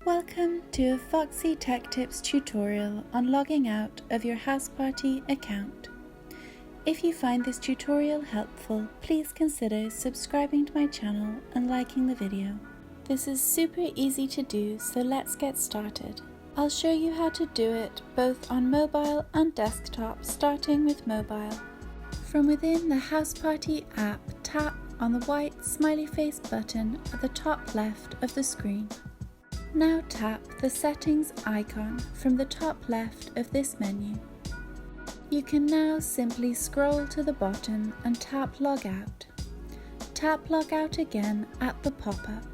Welcome to a Foxy Tech Tips tutorial on logging out of your HouseParty account. If you find this tutorial helpful, please consider subscribing to my channel and liking the video. This is super easy to do, so let's get started. I'll show you how to do it both on mobile and desktop, starting with mobile. From within the HouseParty app, tap on the white smiley face button at the top left of the screen. Now tap the settings icon from the top left of this menu. You can now simply scroll to the bottom and tap Logout. Tap Logout again at the pop-up.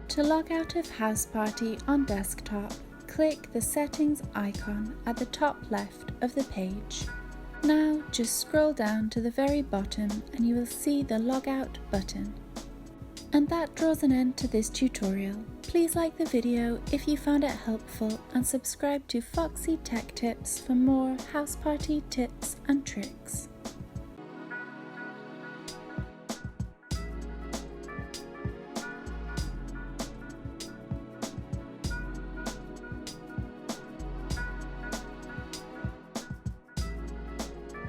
To log out of HouseParty on desktop, click the settings icon at the top left of the page. Now just scroll down to the very bottom and you will see the Logout button. And that draws an end to this tutorial. Please like the video if you found it helpful and subscribe to Foxy Tech Tips for more HouseParty tips and tricks.